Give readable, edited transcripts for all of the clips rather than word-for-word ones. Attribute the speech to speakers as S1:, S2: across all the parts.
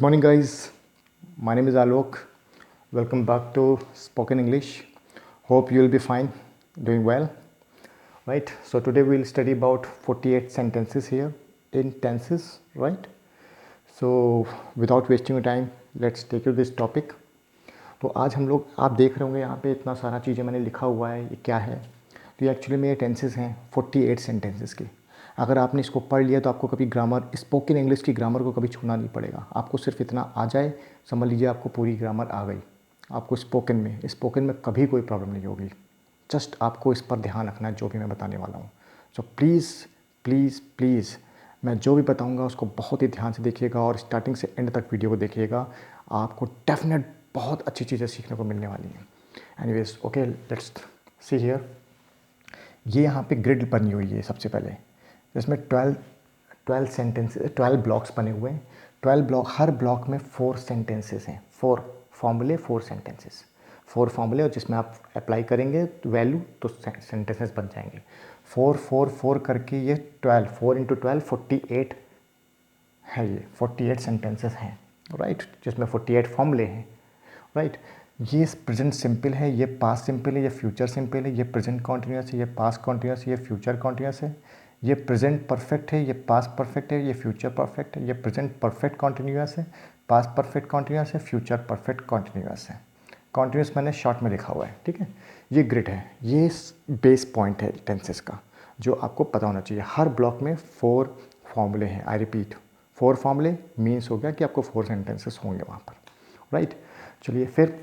S1: Good morning, guys. My name is Alok. Welcome back to Spoken English. Hope you will be fine, doing well. Right? So today we will study about 48 sentences here in tenses. Right? So without wasting your time, let's take you this topic. तो आज हम लोग आप देख रहे होंगे यहाँ पे इतना सारा चीज़ें मैंने लिखा हुआ है, ये क्या है। तो ये एक्चुअली मेरे टेंसेस हैं 48 सेंटेंसेस के। अगर आपने इसको पढ़ लिया तो आपको कभी ग्रामर, स्पोकन इंग्लिश की ग्रामर को कभी छूना नहीं पड़ेगा। आपको सिर्फ इतना आ जाए, समझ लीजिए आपको पूरी ग्रामर आ गई। आपको स्पोकन में कभी कोई प्रॉब्लम नहीं होगी। जस्ट आपको इस पर ध्यान रखना है जो भी मैं बताने वाला हूँ। सो प्लीज़ प्लीज़ प्लीज़ मैं जो भी बताऊँगा उसको बहुत ही ध्यान से देखिएगा और स्टार्टिंग से एंड तक वीडियो को देखिएगा। आपको डेफिनेट बहुत अच्छी चीज़ें सीखने को मिलने वाली हैं। Anyways okay, let's see here. ये यहाँ पे ग्रिड बनी हुई है सबसे पहले, जिसमें 12 सेंटेंसेस, 12 ब्लॉक्स बने हुए हैं। 12 ब्लॉक, हर ब्लॉक में 4 सेंटेंसेस हैं, 4 फॉर्मूले, 4 सेंटेंसेस, 4 फॉर्मूले, और जिसमें आप अप्लाई करेंगे वैल्यू तो सेंटेंसेस बन जाएंगे। 4 4 4 करके ये 12, 4 इंटू 12 48 है। ये 48 सेंटेंसेस हैं, राइट, जिसमें 48 फॉर्मूले हैं, राइट। ये प्रेजेंट सिंपल है, ये पास्ट सिंपल है, ये फ्यूचर सिंपल है, ये प्रेजेंट कॉन्टिन्यूस है, ये पास्ट कॉन्टिन्यूस है, ये फ्यूचर कॉन्टिन्यूस है, ये प्रेजेंट परफेक्ट है, ये पास्ट परफेक्ट है, ये फ्यूचर परफेक्ट है, ये प्रेजेंट परफेक्ट कॉन्टिन्यूस है, पास्ट परफेक्ट कॉन्टिन्यूस है, फ्यूचर परफेक्ट कॉन्टिन्यूस है। कॉन्टिन्यूस मैंने शॉर्ट में लिखा हुआ है, ठीक है। ये ग्रिड है, ये बेस पॉइंट है टेंसेस का, जो आपको पता होना चाहिए। हर ब्लॉक में 4 फॉर्मूले हैं। आई रिपीट, 4 फॉर्मूले मीन्स हो गया कि आपको 4 सेंटेंसेस होंगे वहाँ पर, राइट। चलिए फिर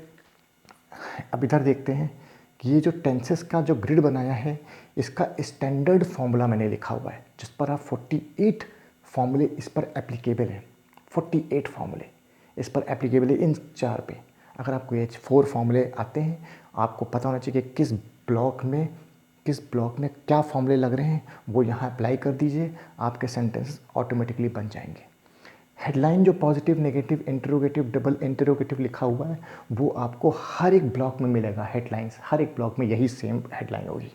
S1: अब इधर देखते हैं कि ये जो टेंसेस का जो ग्रिड बनाया है, इसका स्टैंडर्ड फॉर्मूला मैंने लिखा हुआ है, जिस पर आप 48 फॉर्मूले इस पर एप्लीकेबल है। 48 फॉर्मूले इस पर एप्लीकेबल है, इन 4 पे। अगर आपको ये 4 फॉर्मूले आते हैं, आपको पता होना चाहिए कि किस ब्लॉक में क्या फॉर्मूले लग रहे हैं, वो यहाँ अप्लाई कर दीजिए, आपके सेंटेंस ऑटोमेटिकली बन जाएंगे। हेडलाइन जो positive, negative, interrogative, double interrogative लिखा हुआ है, वो आपको हर एक ब्लॉक में मिलेगा। हेडलाइंस हर एक ब्लॉक में यही सेम हेडलाइन होगी,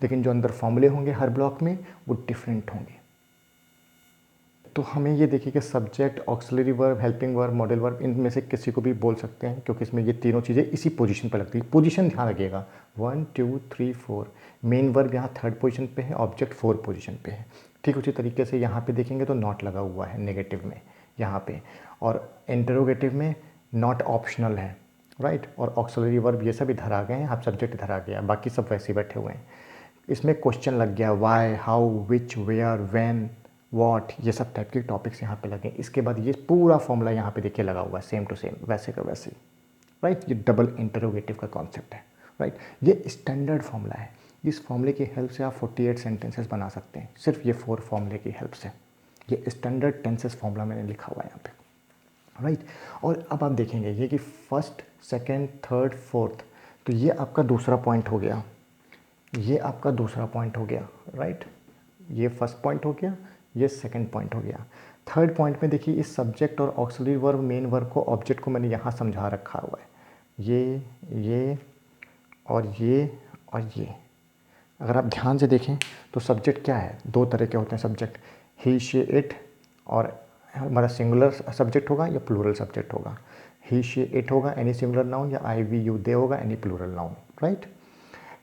S1: लेकिन जो अंदर फॉर्मूले होंगे हर ब्लॉक में वो डिफरेंट होंगे। तो हमें ये देखिए कि subject, auxiliary verb, helping verb, modal verb, इनमें से किसी को भी बोल सकते हैं, क्योंकि इसमें ये तीनों चीज़ें इसी पोजीशन पर लगती है। पोजीशन ध्यान रखिएगा, 1 2 3 4। मेन वर्ब यहाँ 3rd पोजीशन पे है, ऑब्जेक्ट 4th पोजीशन पे है। ठीक उसी तरीके से यहाँ पे देखेंगे तो नॉट लगा हुआ है नेगेटिव में यहाँ पे, और इंटरोगेटिव में नॉट ऑप्शनल है, राइट। और ऑक्सिलरी वर्ब ये सब इधर आ गए हैं, आप सब्जेक्ट इधर आ गया, बाकी सब वैसे ही बैठे हुए हैं। इसमें क्वेश्चन लग गया, why, how, which, where, when, what, ये सब टाइप के टॉपिक्स यहाँ पे लगे। इसके बाद ये पूरा फॉर्मूला यहाँ पे देखिए लगा हुआ है, सेम टू सेम, वैसे का वैसे, राइट। ये डबल इंटरोगेटिव का कॉन्सेप्ट है, राइट। ये स्टैंडर्ड फॉर्मूला है। इस फॉर्मूले की हेल्प से आप 48 सेंटेंसेस बना सकते हैं, सिर्फ ये 4 फॉर्मूले की हेल्प से। ये स्टैंडर्ड टेंसेस फॉर्मूला मैंने लिखा हुआ है यहाँ पे, राइट। और अब आप देखेंगे ये कि फर्स्ट, सेकेंड, थर्ड, फोर्थ, तो ये आपका दूसरा पॉइंट हो गया, ये आपका दूसरा पॉइंट हो गया, राइट। ये फर्स्ट पॉइंट हो गया, ये सेकंड पॉइंट हो गया। थर्ड पॉइंट में देखिए, इस सब्जेक्ट और ऑक्सिलरी वर्ब, मेन वर्ब को, ऑब्जेक्ट को मैंने यहाँ समझा रखा हुआ है। ये और ये। अगर आप ध्यान से देखें तो सब्जेक्ट क्या है, 2 तरह के होते हैं सब्जेक्ट, ही, शी, इट, और हमारा सिंगुलर सब्जेक्ट होगा या प्लूरल सब्जेक्ट होगा। ही, शी, इट होगा एनी सिंगुलर नाउन, या आई, वी, यू, दे होगा एनी प्लूरल नाउन, राइट।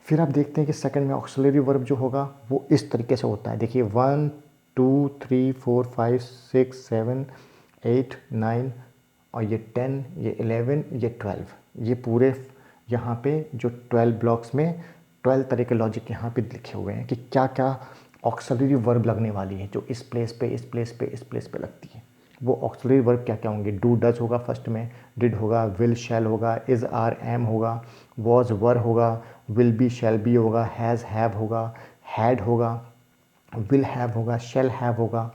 S1: फिर आप देखते हैं कि सेकंड में ऑक्सिलरी वर्ब जो होगा वो इस तरीके से होता है। देखिए 1 2 3 4 5 6 7 8 9, और ये 10, ये 11, ये 12, ये पूरे यहाँ पे जो 12 ब्लॉक्स में 12 तरह के लॉजिक यहाँ पे लिखे हुए हैं कि क्या क्या ऑक्सिलरी वर्ब लगने वाली है, जो इस प्लेस पे, इस प्लेस पे, इस प्लेस पे लगती है। वो ऑक्सिलरी वर्ब क्या क्या होंगे, डू, डज होगा फर्स्ट में, डिड होगा, विल, शैल होगा, इज़, आर, एम होगा, वॉज, वर होगा, विल बी, शैल बी होगा, हैज़, हैव होगा, हैड होगा, विल हैव होगा, शैल हैव होगा,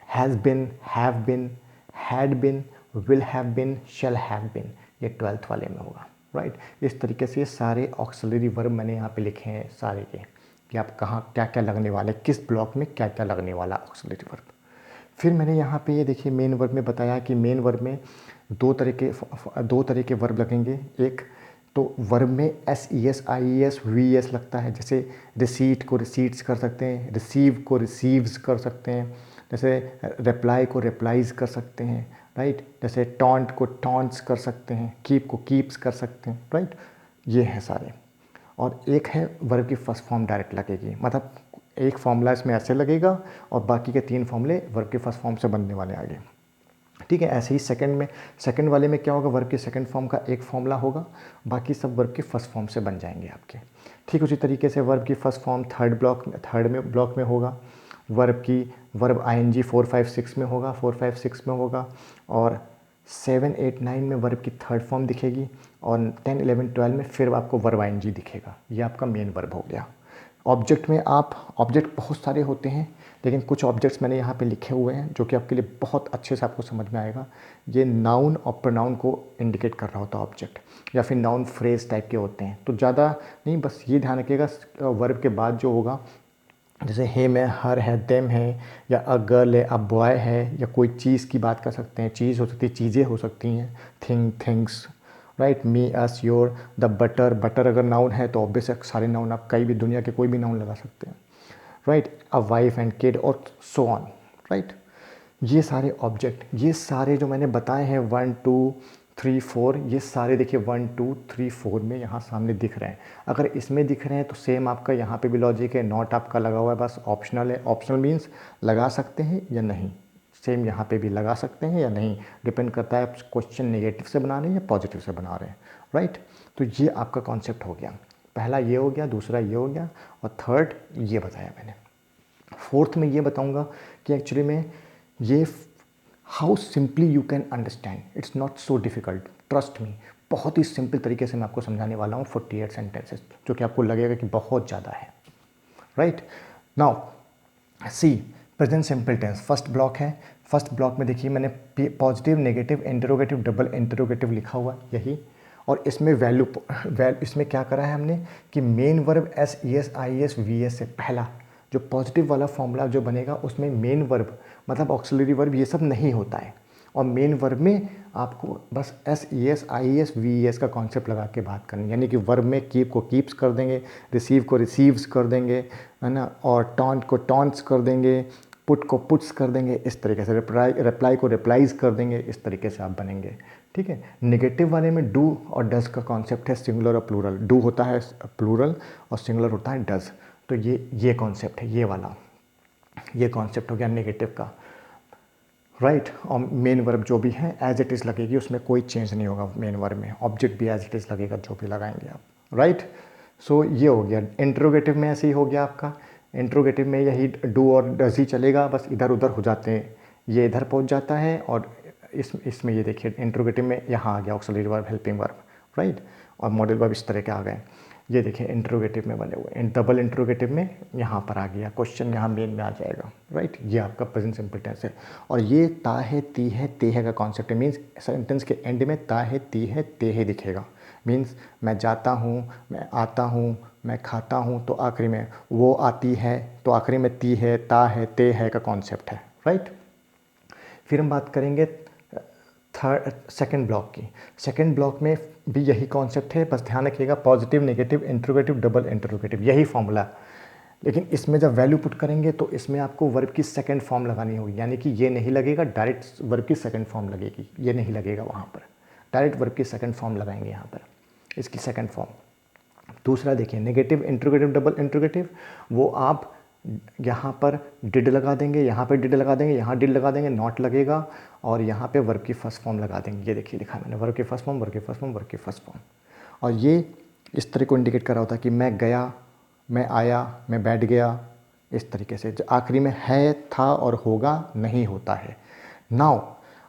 S1: has been, have been, had bin, will have bin, shall have been, ये 12th वाले में होगा, राइट। इस तरीके से ये सारे ऑक्सिलरी वर्ब मैंने यहाँ पे लिखे हैं सारे के, कि आप कहाँ क्या क्या लगने वाले, किस ब्लॉक में क्या क्या लगने वाला ऑक्सिलरी वर्ब। फिर मैंने यहाँ पे ये देखिए मेन वर्ब में बताया कि मेन वर्ब में 2 तरह के वर्ब लगेंगे। एक तो वर्ब में SES, IES, VES लगता है, जैसे रिसीट को रिसीट्स कर सकते हैं, रिसीव को रिसीव्स कर सकते हैं। जैसे रिप्लाई को रिप्लाइज कर सकते हैं, राइट। जैसे टॉन्ट को टॉन्ट्स कर सकते हैं, कीप को कीप्स कर सकते हैं, राइट। ये हैं सारे। और एक है वर्ब की फर्स्ट फॉर्म डायरेक्ट लगेगी, मतलब एक फॉर्मूला इसमें ऐसे लगेगा और बाकी के 3 फॉर्मूले वर्ब के फर्स्ट फॉर्म से बनने वाले आगे, ठीक है। ऐसे ही सेकंड वाले में क्या होगा, वर्ब के सेकंड फॉर्म का एक फॉर्मूला होगा, बाकी सब वर्ब के फर्स्ट फॉर्म से बन जाएंगे आपके, ठीक। उसी तरीके से वर्ब की फर्स्ट फॉर्म थर्ड ब्लॉक में होगा, वर्ब आईएनजी 4 5 6 में होगा, 4 5 6 में होगा, और 7 8 9 में वर्ब की थर्ड फॉर्म दिखेगी, और 10 11 12 में फिर आपको वर्ब आईएनजी दिखेगा। ये आपका मेन वर्ब हो गया। ऑब्जेक्ट में ऑब्जेक्ट बहुत सारे होते हैं, लेकिन कुछ ऑब्जेक्ट्स मैंने यहाँ पे लिखे हुए हैं जो कि आपके लिए बहुत अच्छे से आपको समझ में आएगा। ये नाउन और प्रोनाउन को इंडिकेट कर रहा होता है ऑब्जेक्ट, या फिर नाउन फ्रेज टाइप के होते हैं। तो ज़्यादा नहीं, बस ये ध्यान रखिएगा वर्ब के बाद जो होगा, जैसे हिम है, हर है, देम है, या अ गर्ल है, अ बॉय है, या कोई चीज़ की बात कर सकते हैं, चीज़ हो सकती है, चीज़ें हो सकती हैं, things, right. Me, us, your, the butter अगर नाउन है तो ऑब्वियस सारे नाउन आप कहीं भी दुनिया के कोई भी नाउन लगा सकते हैं, right. A wife and kid और सो ऑन, राइट। ये सारे ऑब्जेक्ट, ये सारे जो मैंने बताए हैं 1 2 3 4, ये सारे देखिए 1 2 3 4 में यहाँ सामने दिख रहे हैं। अगर इसमें दिख रहे हैं तो सेम आपका यहाँ पे भी लॉजिक है, नॉट आपका लगा हुआ है, बस ऑप्शनल है। ऑप्शनल मीन्स लगा सकते हैं या नहीं, सेम यहाँ पे भी लगा सकते हैं या नहीं, डिपेंड करता है आप क्वेश्चन नेगेटिव से बना रहे हैं या पॉजिटिव से बना रहे हैं, राइट। तो ये आपका कॉन्सेप्ट हो गया, पहला ये हो गया, दूसरा ये हो गया, और थर्ड ये बताया मैंने। फोर्थ में ये बताऊंगा कि एक्चुअली में ये how simply you can understand, it's not so difficult, trust me. बहुत ही सिंपल तरीके से मैं आपको समझाने वाला हूँ 48 सेंटेंसेस, जो कि आपको लगेगा कि बहुत ज़्यादा है, right. Now see present simple tense first block है। फर्स्ट ब्लॉक में देखिए मैंने positive, negative, interrogative, double interrogative लिखा हुआ यही, और इसमें इसमें क्या करा है हमने कि main verb SES IES VS से पहला जो पॉजिटिव वाला फॉर्मूला जो बनेगा उसमें मेन वर्ब मतलब ऑक्सिलरी वर्ब ये सब नहीं होता है, और मेन वर्ब में आपको बस SES IES VES का कॉन्सेप्ट लगा के बात करनी, यानी कि वर्ब में कीप को कीप्स कर देंगे, रिसीव को रिसीव्स कर देंगे, है ना, और टॉन्ट को टॉन्ट्स कर देंगे, पुट को पुट्स कर देंगे, इस तरीके से रिप्लाई को रिप्लाइज कर देंगे, इस तरीके से आप बनेंगे, ठीक है। नेगेटिव वाले में डू और डज का कॉन्सेप्ट है, सिंगुलर और प्लूरल। डू होता है प्लूरल और सिंगुलर होता है डज, तो ये कॉन्सेप्ट है, ये वाला ये कॉन्सेप्ट हो गया नेगेटिव का, राइट। और मेन वर्ब जो भी है एज इट इज़ लगेगी, उसमें कोई चेंज नहीं होगा मेन वर्ब में, ऑब्जेक्ट भी एज इट इज़ लगेगा जो भी लगाएंगे आप, राइट। सो ये हो गया। इंट्रोगेटिव में ऐसे ही हो गया आपका, इंट्रोगेटिव में यही डू और डज ही चलेगा, बस इधर उधर हो जाते हैं, ये इधर पहुंच जाता है, और इसमें ये देखिए इंट्रोगेटिव में यहाँ आ गया auxiliary verb, helping verb, right, और मॉडल वर्ब इस तरह के आ गए। ये देखिए इंट्रोगेटिव में बने हुए, डबल इंट्रोगेटिव में यहाँ पर आ गया, क्वेश्चन यहाँ मेन में आ जाएगा, राइट। ये आपका प्रेजेंट सिंपल टेंस है। और ये ता है, ती है, ते है का कॉन्सेप्ट है, मीन्स सेंटेंस के एंड में ता है, ती है, ते है दिखेगा, मीन्स मैं जाता हूँ, मैं आता हूँ, मैं खाता हूँ, तो आखिरी में वो आती है, तो आखिरी में ती है, ता है, ते है का कॉन्सेप्ट है, राइट। फिर हम बात करेंगे सेकंड ब्लॉक की। सेकंड ब्लॉक में भी यही कॉन्सेप्ट है, बस ध्यान रखिएगा positive, negative, interrogative, double interrogative, यही फॉर्मूला। लेकिन इसमें जब वैल्यू पुट करेंगे तो इसमें आपको वर्ब की सेकंड फॉर्म लगानी होगी, यानी कि ये नहीं लगेगा, डायरेक्ट वर्ब की सेकंड फॉर्म लगेगी, ये नहीं लगेगा वहाँ पर, डायरेक्ट वर्ब की सेकंड फॉर्म लगाएंगे यहाँ पर, इसकी सेकंड फॉर्म। दूसरा देखिए नेगेटिव, इंट्रोगेटिव, डबल इंट्रोगेटिव, वो आप यहाँ पर डिड लगा देंगे, यहाँ पे डिड लगा देंगे, यहाँ डिड लगा देंगे, नॉट लगेगा, और यहाँ पे वर्ब की फर्स्ट फॉर्म लगा देंगे। ये देखिए लिखा मैंने, वर्ब की फर्स्ट फॉर्म, वर्ब की फर्स्ट फॉर्म, वर्ब की फर्स्ट फॉर्म, और ये इस तरह को इंडिकेट कर रहा होता है कि मैं गया, मैं आया, मैं बैठ गया, इस तरीके से। जो आखिरी में है, था और होगा नहीं होता है। नाउ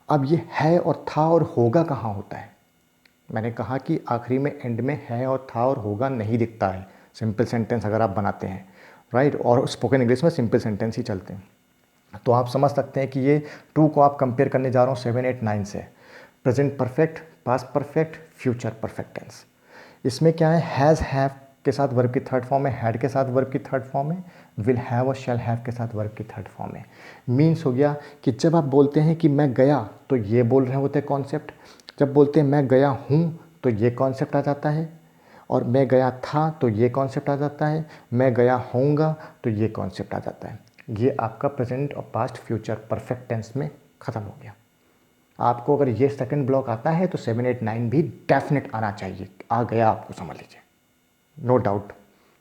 S1: अब ये है और था और होगा कहाँ होता है? मैंने कहा कि आखिरी में एंड में है और था और होगा नहीं दिखता है सिंपल सेंटेंस अगर आप बनाते हैं, राइट। और स्पोकन इंग्लिश में सिंपल सेंटेंस ही चलते हैं, तो आप समझ सकते हैं कि ये टू को आप कंपेयर करने जा रहा हूँ 7 8 9 से। Present perfect, past perfect, future perfect tense. इसमें क्या है, हैज़, हैव के साथ वर्ब की थर्ड फॉर्म है, हैड के साथ वर्ब की थर्ड फॉर्म है, विल हैव और शैल हैव के साथ वर्ब की थर्ड फॉर्म है। मीन्स हो गया कि जब आप बोलते हैं कि मैं गया तो ये बोल रहे होते हैं कॉन्सेप्ट, जब बोलते हैं मैं गया हूँ तो ये कॉन्सेप्ट आ जाता है, और मैं गया था तो ये कॉन्सेप्ट आ जाता है, मैं गया होऊंगा तो ये कॉन्सेप्ट आ जाता है। ये आपका प्रेजेंट और पास्ट फ्यूचर परफेक्ट टेंस में ख़त्म हो गया। आपको अगर ये सेकंड ब्लॉक आता है तो 7, 8, 9 भी डेफिनेट आना चाहिए। आ गया आपको, समझ लीजिए, नो डाउट।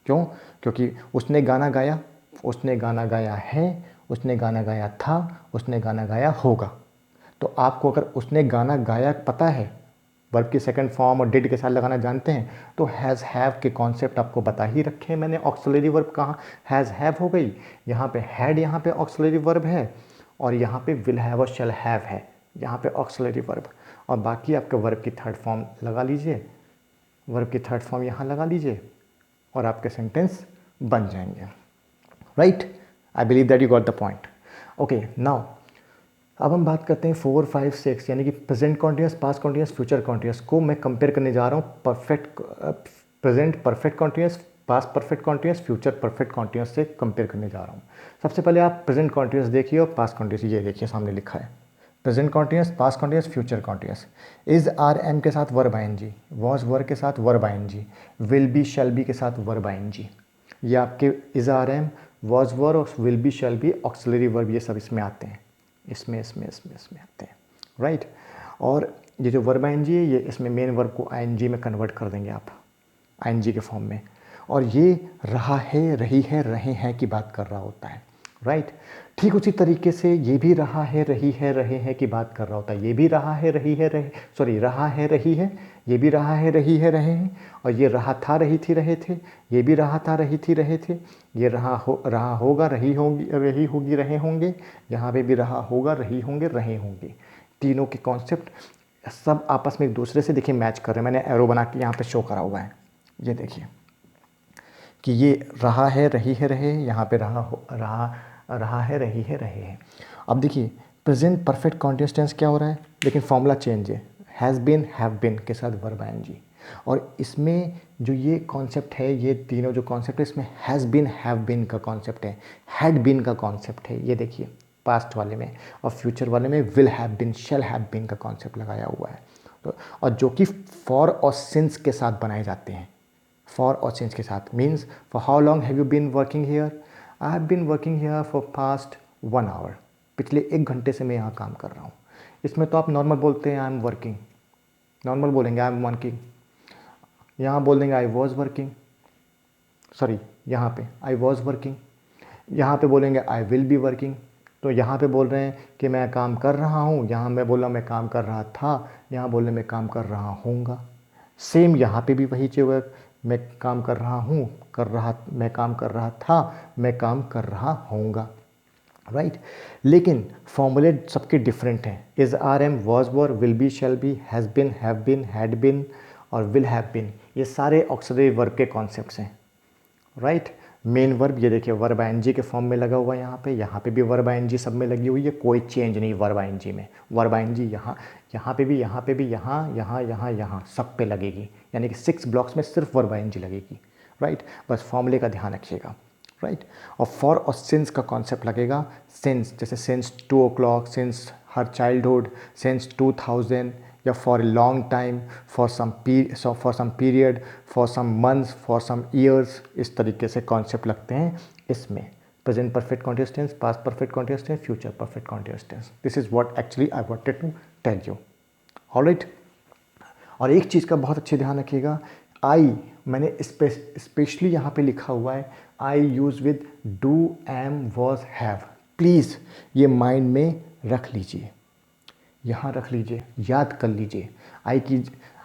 S1: क्यों? क्योंकि उसने गाना गाया, उसने गाना गाया है, उसने गाना गाया था, उसने गाना गाया होगा। तो आपको अगर उसने गाना गाया पता है, वर्ब की सेकंड फॉर्म और डिड के साथ लगाना जानते हैं, तो हैज़ हैव के कॉन्सेप्ट आपको बता ही रखे हैं मैंने। ऑक्सिलरी वर्ब कहाँ, हैज़ हैव हो गई, यहाँ पे हैड, यहाँ पे ऑक्सिलरी वर्ब है, और यहाँ पे विल हैव और शैल हैव है, यहाँ पे ऑक्सिलरी वर्ब। और बाकी आपके वर्ब की थर्ड फॉर्म लगा लीजिए, वर्ब की थर्ड फॉर्म यहाँ लगा लीजिए और आपके सेंटेंस बन जाएंगे। Right, I believe that you got the point. Okay, now अब हम बात करते हैं 4, 5, 6 यानी कि present continuous, past continuous, future continuous को मैं कंपेयर करने जा रहा हूँ present perfect continuous, past perfect continuous, future perfect continuous से कंपेयर करने जा रहा हूँ। सबसे पहले आप प्रेजेंट कॉन्टिन्यूस देखिए और पास्ट कॉन्टिन्यूस, ये देखिए सामने लिखा है present continuous, past continuous, future continuous. Is are am के साथ वर्ब आईएनजी, वॉज वर्ब के साथ verb ING, will be shall be के साथ वर्ब आईएनजी। ये आपके is are am, was verb और will be shall be auxiliary verb, ये सब इसमें आते हैं, इसमें आते हैं। राइट, और ये जो वर्ब आईएनजी है, ये इसमें मेन वर्ब को आईएनजी में कन्वर्ट कर देंगे आप, आईएनजी के फॉर्म में। और ये रहा है, रही है, रहे हैं की बात कर रहा होता है। राइट, ठीक उसी तरीके से ये भी रहा है, रही है, रहे हैं की बात कर रहा होता है। ये भी रहा है, रही है, रहा है, रही है, ये भी रहा है, रही है, रहे हैं, और ये रहा था, रही थी, रहे थे, ये भी रहा था, रही थी, रहे थे, ये रहा होगा, रही होगी, रहे होंगे, यहाँ पे भी रहा होगा, रही होंगे, रहे होंगे। तीनों के कॉन्सेप्ट सब आपस में एक दूसरे से देखिए मैच कर रहे हैं। मैंने एरो बना के यहाँ पे शो करा हुआ है, ये देखिए कि ये रहा है, रही है, रहे, यहाँ पे रहा है, रही है, रहे हैं। अब देखिए प्रेजेंट परफेक्ट कॉन्टिन्यूअस टेंस क्या हो रहा है, लेकिन फॉर्मूला चेंज है, हैज़ बीन, हैव बीन के साथ वर्ब आईएनजी। और इसमें जो ये कॉन्सेप्ट है, ये तीनों जो कॉन्सेप्ट है, इसमें हैज़ बीन, हैव बीन का कॉन्सेप्ट है, हैड बीन का कॉन्सेप्ट है, ये देखिए पास्ट वाले में, और फ्यूचर वाले में will have been, shall have been का कॉन्सेप्ट लगाया हुआ है। तो और जो कि फॉर और सिंस के साथ बनाए जाते हैं, फॉर और सिंस के साथ। Means for how long have you been working here, I have been working here for past 1 hour, पिछले 1 घंटे से मैं यहाँ काम कर रहा हूँ। इसमें तो आप नॉर्मल बोलते हैं आई एम वर्किंग, नॉर्मल बोलेंगे आई एम वर्किंग। यहाँ बोल देंगे आई वॉज वर्किंग, सॉरी यहाँ पे आई वॉज वर्किंग, यहाँ पे बोलेंगे आई विल बी वर्किंग। तो यहाँ पे बोल रहे हैं कि मैं काम कर रहा हूँ, यहाँ मैं बोला मैं काम कर रहा था, यहाँ बोले मैं काम कर रहा हूँगा। सेम यहाँ पे भी वही चीज़, मैं काम कर रहा हूँ, मैं काम कर रहा था, मैं काम कर रहा होऊंगा। राइट, लेकिन फॉर्मूले सबके डिफरेंट हैं। Is, are, am, was, were, will be, shall be, has been, have been, had been और विल हैव बिन, ये सारे ऑक्सिलरी वर्ब के कॉन्सेप्ट्स हैं। राइट, मेन वर्ब ये देखिए वर्ब आईएनजी के फॉर्म में लगा हुआ है, यहाँ पे भी वर्ब आईएनजी सब में लगी हुई है, कोई चेंज नहीं वर्ब आईएनजी में। वर्ब आईएनजी यहाँ पे भी, यहाँ सब पे लगेगी, यानी कि 6 ब्लॉक्स में सिर्फ वर्ब आईएनजी लगेगी। राइट, बस फॉर्मूले का ध्यान रखिएगा। राइट, और फॉर और सिंस का कॉन्सेप्ट लगेगा। सिंस जैसे since 2 o'clock, since her childhood, since 2000, या for a long time, for some period, for some months, for some years, इस तरीके से कॉन्सेप्ट लगते हैं इसमें। Present perfect continuous tense, past perfect continuous tense, future perfect continuous tense. This is what actually I wanted to tell you. Alright, और एक चीज़ का बहुत अच्छे ध्यान रखिएगा, आई मैंने स्पेशली यहाँ पे लिखा हुआ है, I use with do, am, was, have. Please ये माइंड में रख लीजिए, यहाँ रख लीजिए, याद कर लीजिए।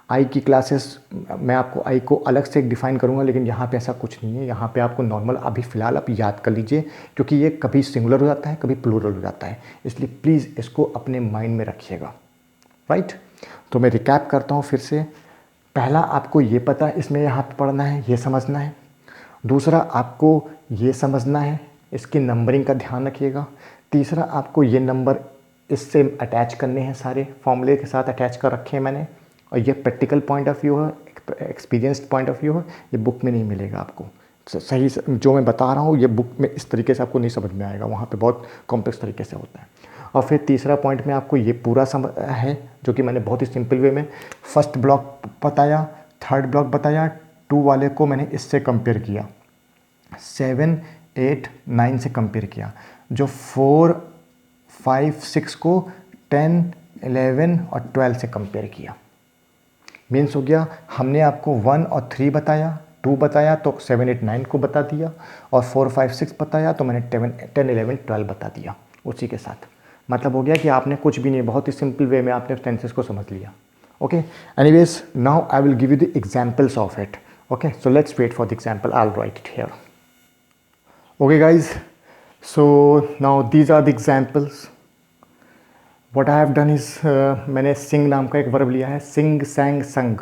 S1: आई की क्लासेस मैं आपको आई को अलग से डिफ़ाइन करूँगा, लेकिन यहाँ पे ऐसा कुछ नहीं है। यहाँ पे आपको नॉर्मल अभी फ़िलहाल आप याद कर लीजिए, क्योंकि ये कभी सिंगुलर हो जाता है, कभी प्लूरल हो जाता है, इसलिए प्लीज़ इसको अपने माइंड में रखिएगा। राइट, तो मैं रिकैप करता हूँ फिर से। पहला, आपको ये पता इसमें यहाँ पे पढ़ना है, ये समझना है। दूसरा, आपको ये समझना है, इसकी नंबरिंग का ध्यान रखिएगा। तीसरा, आपको ये नंबर इससे अटैच करने हैं, सारे फॉर्मूले के साथ अटैच कर रखे हैं मैंने, और ये प्रैक्टिकल पॉइंट ऑफ व्यू है, एक्सपीरियंस्ड पॉइंट ऑफ व्यू है, ये बुक में नहीं मिलेगा आपको। सही जो मैं बता रहा हूँ ये बुक में इस तरीके से आपको नहीं समझ में आएगा, वहाँ पे बहुत कॉम्प्लेक्स तरीके से होता है। और फिर तीसरा पॉइंट में आपको ये पूरा समझ है, जो कि मैंने बहुत ही सिंपल वे में फर्स्ट ब्लॉक बताया, थर्ड ब्लॉक बताया, 2 वाले को मैंने इससे कंपेयर किया, 7, 8, 9 से कंपेयर किया, जो 4, 5, 6 को 10, 11 और 12 से कंपेयर किया। मीन्स हो गया हमने आपको 1 और 3 बताया, 2 बताया तो 7, 8, 9 को बता दिया, और 4, 5, 6 बताया तो मैंने 10, 11, 12 बता दिया उसी के साथ। मतलब हो गया कि आपने कुछ भी नहीं, बहुत ही सिंपल वे में आपने टेंसेस को समझ लिया। Okay, anyways now I will give you the examples of it. Okay, so let's wait for the example, I will write it here. Okay guys, so now these are the examples. What I have done is, मैंने sing नाम का एक verb लिया है, सिंग, सैंग, संग,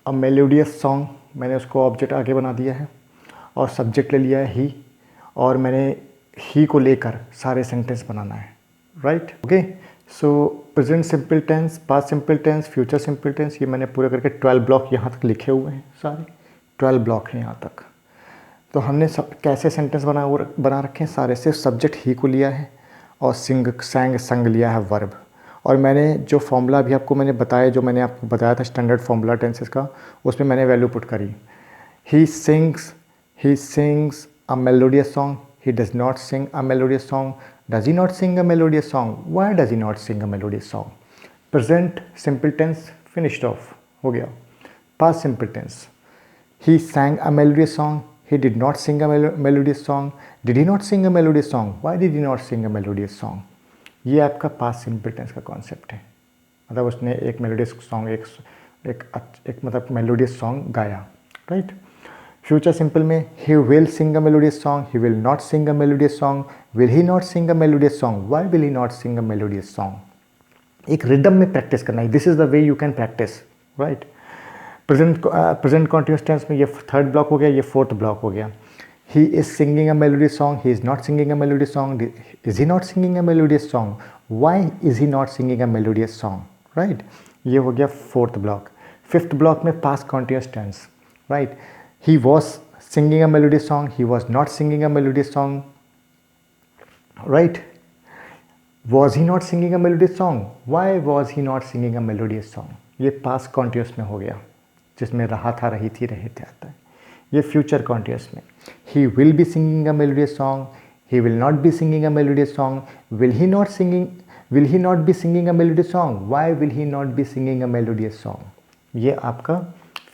S1: a melodious song, मैंने उसको object आगे बना दिया है, और सब्जेक्ट ले लिया है ही, और मैंने ही को लेकर सारे सेंटेंस बनाना है, right. Okay, so present simple tense, past simple tense, future simple tense, ये मैंने पूरे करके 12 ब्लॉक यहाँ तक लिखे हुए हैं, सारे 12 ब्लॉक हैं यहाँ तक। तो हमने कैसे सेंटेंस बना रखे हैं, सारे से सब्जेक्ट ही को लिया है, और सिंग, सैंग, संग लिया है वर्ब, और मैंने जो फॉर्मूला अभी आपको मैंने बताया, जो मैंने आपको बताया था स्टैंडर्ड फॉर्मूला टेंसेस का, उसमें मैंने वैल्यू पुट करी। He sings a melodious song, he does not sing a melodious song, does he not sing a melodious song, why does he not sing a melodious song. Present simple tense finished off हो गया। Past simple tense, he sang a melodious song, he did not sing a melodious song, did he not sing a melodious song, why did he not sing a melodious song। ये आपका past simple tense का concept है, मतलब उसने एक melodious song, एक मतलब melodious song गाया, राइट। फ्यूचर सिंपल में he will sing a melodious song, he will not sing a melodious song, will he not sing a melodious song, why will he not sing a melodious song. एक rhythm में practice करना है, this is the way you can practice, right. Present continuous tense में ये third block हो गया, ये fourth block हो गया। He is singing a melodious song, he is not singing a melodious song, is he not singing a melodious song, why is he not singing a melodious song, right. ये हो गया fourth block. Fifth block में past continuous tense, right. He was singing a melodious song, he was not singing a melodious song, right. Was he not singing a melodious song, why was he not singing a melodious song. ये past continuous में हो गया, जिसमें रहा था, रही थी, रहे थे आता है। ये फ्यूचर कॉन्टिन्यूस में, he will be singing a melodious song, he will not be singing a melodious song, will he not be singing a melodious song, why will he not be singing a melodious song. ये आपका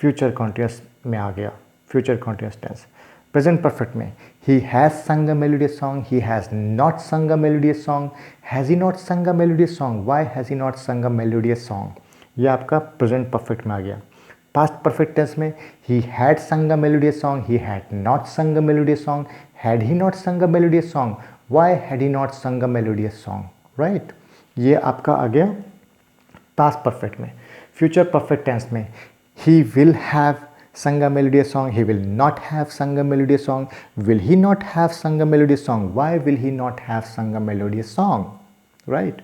S1: future continuous में आ गया, future continuous tense. Present perfect में, he has sung a melodious song, he has not sung a melodious song, has he not sung a melodious song, why has he not sung a melodious song. ये आपका present perfect में आ गया। Past perfect tense में, he had sung a melodious song, he had not sung a melodious song, had he not sung a melodious song, why had he not sung a melodious song, right। ये आपका आ गया past perfect में। Future perfect tense में, he will have sung a melodious song, he will not have sung a melodious song, will he not have sung a melodious song, why will he not have sung a melodious song, right।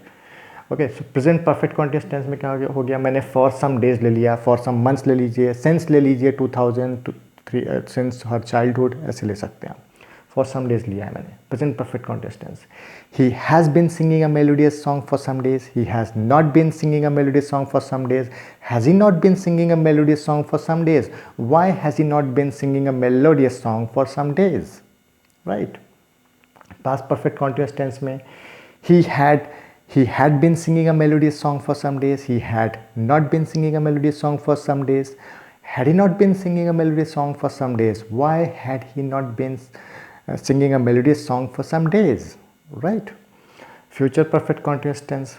S1: Okay, so present perfect continuous tense में क्या हो गया, मैंने for some days ले लिया, for some months ले लीजिए, since ले लीजिए, 2003 सिंस हर चाइल्डहुड, ऐसे ले सकते हैं आप। फॉर सम डेज लिया है मैंने, present perfect continuous tense. He has been singing a melodious song for some days, he has not been singing a melodious song for some days, has he not been singing a melodious song for some days, why has he not been singing a melodious song for some days, right. Past perfect continuous tense में, he had been singing a melodious song for some days, he had not been singing a melodious song for some days, had he not been singing a melodious song for some days, why had he not been singing a melodious song for some days, right। Future perfect continuous tense,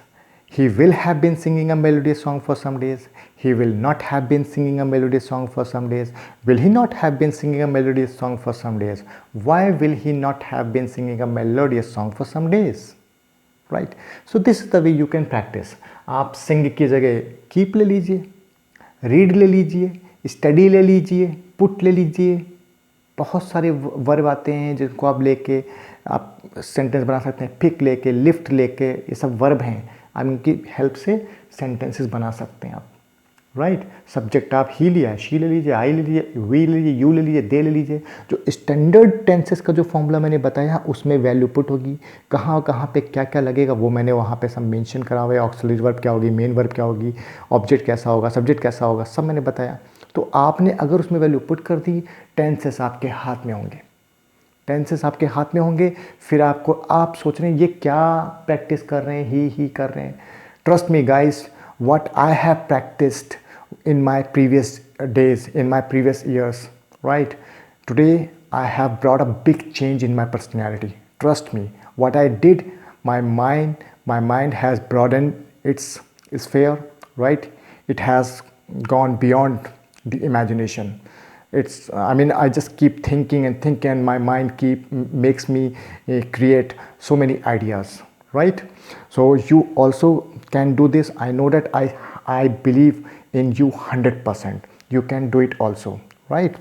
S1: he will have been singing a melodious song for some days, he will not have been singing a melodious song for some days, will he not have been singing a melodious song for some days, why will he not have been singing a melodious song for some days, right. So this is the way you can practice. आप सिंग की जगह keep ले लीजिए, read ले लीजिए, study ले लीजिए, put ले लीजिए, बहुत सारे वर्ब आते हैं जिनको आप लेके आप सेंटेंस बना सकते हैं। पिक लेके, लिफ्ट लेके, ये सब वर्ब हैं, आप इनकी हेल्प से सेंटेंसेस बना सकते हैं आप, राइट। सब्जेक्ट आप ही लिया है, शी ले लीजिए, आई ले लीजिए, वी ले लीजिए, यू ले लीजिए, दे ले लीजिए। जो स्टैंडर्ड टेंसेस का जो फॉर्मूला मैंने बताया उसमें वैल्यू पुट होगी, कहाँ कहाँ पे क्या क्या लगेगा वो मैंने वहाँ पे सब मेंशन करा हुआ है। ऑक्सिलरी वर्ब क्या होगी, मेन वर्ब क्या होगी, ऑब्जेक्ट कैसा होगा, सब्जेक्ट कैसा होगा, सब मैंने बताया। तो आपने अगर उसमें वैल्यू पुट कर दी, टेंसेस आपके हाथ में होंगे, टेंसेस आपके हाथ में होंगे, फिर आप सोच रहे हैं ये क्या प्रैक्टिस कर रहे हैं, ही कर रहे हैं. Trust me guys, what I have practiced in my previous days, in my previous years, right? Today I have brought a big change in my personality. Trust me, what I did, my mind has broadened its sphere, right? It has gone beyond the imagination. I just keep thinking and thinking, and my mind makes me create so many ideas, right? So you also can do this. I know that I believe in you 100%. You can do it also, right?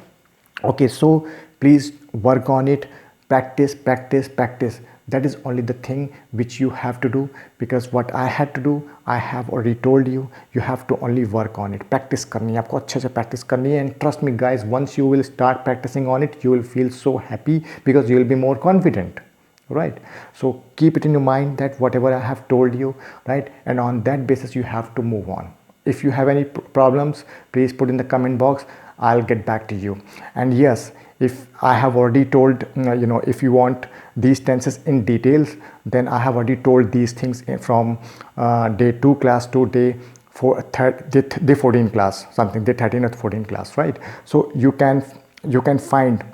S1: Okay, so please work on it. Practice, practice, practice. That is only the thing which you have to do, because what I had to do, I have already told you. You have to only work on it. Practice करनी है आपको, अच्छे से practice करनी है. And trust me guys, once you will start practicing on it, you will feel so happy because you will be more confident, right? So keep it in your mind that whatever I have told you, right, and on that basis you have to move on. If you have any problems, please put in the comment box. I'll get back to you. And yes, if I have already told, if you want these tenses in details, then I have already told these things from day 2 class to day 14 class, something, day 13 or 14 class, right? So you can find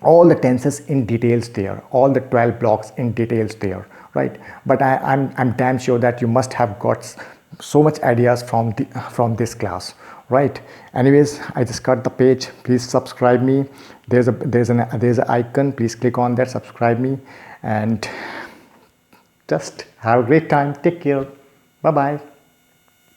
S1: all the tenses in details there, all the 12 blocks in details there, right? But I'm damn sure that you must have got so much ideas from this class, right? Anyways, I just cut the page. Please subscribe me. There's an icon. Please click on that, subscribe me, and just have a great time. Take care. Bye bye.